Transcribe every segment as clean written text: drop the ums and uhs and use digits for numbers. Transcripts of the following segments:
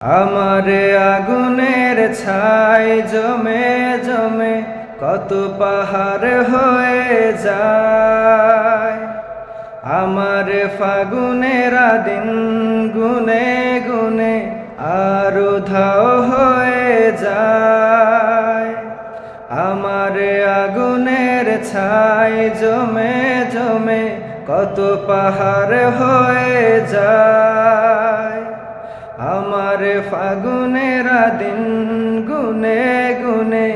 আমারে আগুনের ছাই জমে জমে কত পাহাড় হয়ে যায়। আমার ফাগুনের দিন গুনে গুনে আর উধাও হয়ে যায়। আমার আগুনের ছাই জমে জমে কত পাহাড় হয়ে যায়। আমার ফাগুনের দিন গুনে গুনে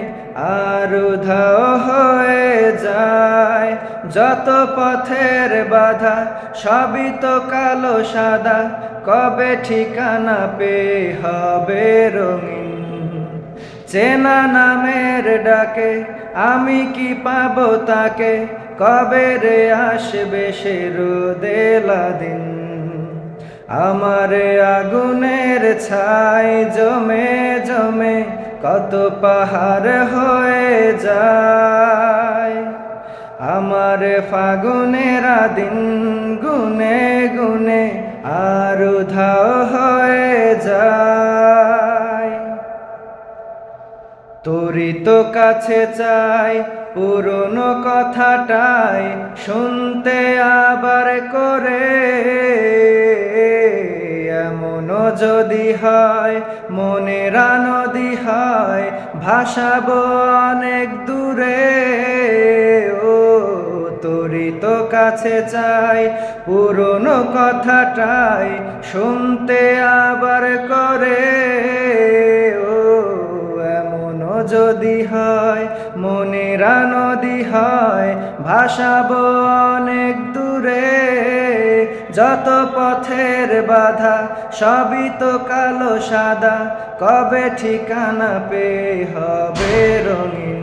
আর উধাও হয়ে যায়। যত পথের বাধা সবই তো কালো সাদা, কবে ঠিকানা পেয়ে হবে রঙিন। চেনা নামের ডাকে আমি কি পাবো তাকে, কবে রে আসবে সে রোদেলা দিন। আমার আগুনের ছাই জমে জমে কত পাহাড় হয়ে যায়। আমার ফাগুনের দিন গুনে গুনে আর উধাও হয়ে যায়। তোরই তো কাছে চাই পুরনো কথাটাই শুনতে আবার করে। এমনও যদি হয় মনের নদী হয়, ভাসাবো অনেক দূরে। ও তোরই তো কাছে চাই পুরনো কথাটাই শুনতে আবার করে। ও এমনও যদি হয় মনের নদী হয়, ভাসাবো অনেক দূরে। যত পথের বাধা সবই তো কালো সাদা, কবে ঠিকানা পেয়ে হবে রঙিন।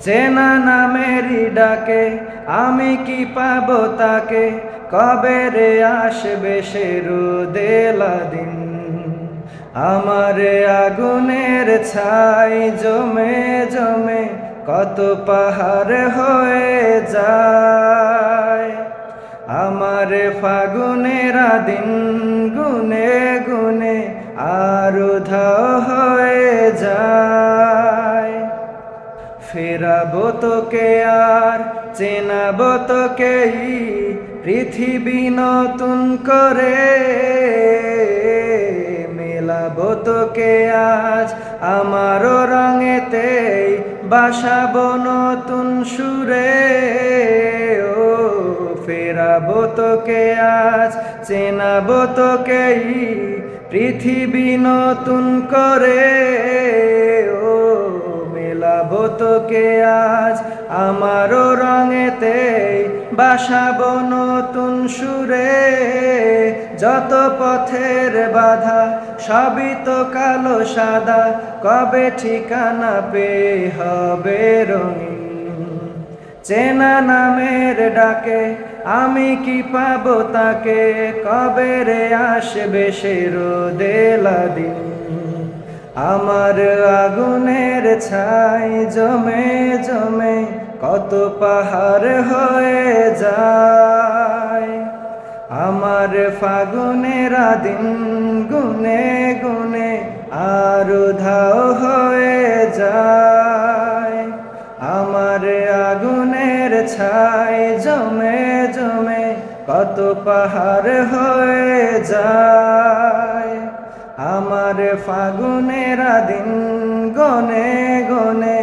চেনা নামেরই ডাকে আমি কি পাবো তাকে, কবে রে আসবে সে রোদেলা দিন। আমার আগুনের ছাই জমে জমে কত পাহাড় হয়ে যায়। আমার ফাগুনের দিন গুনে গুনে আর উধাও হয়ে যায়। ফেরাবো তোকে আর চেনাবো তোকেই পৃথিবী নতুন করে। মেলাবো তোকে আজ আমারও রঙেতেই, বাসাবো নতুন সুরে। ও ফেরাবো তোকে আজ চেনাবো তোকেই পৃথিবী নতুন করে। ও মেলাবো তোকে আজ আমারও রঙেতেই, বাসাবো নতুন সুরে। যত পথের বাধা সবই তো কালো সাদা, কবে ঠিকানা পেয়ে হবে রঙিন। চেনা নামের ডাকে আমি কি পাবো তাকে, কবে রে আসবে সে রোদেলা দিন। আমার আগুনের ছাই জমে জমে কত পাহাড় হয়ে যায়। আমার ফাগুনের দিন গুনে গুনে আর উধাও হয়ে যায়। আমার আগুনের ছাই জমে জমে কত পাহাড় হয়ে যায়। আমার ফাগুনের দিন গনে গনে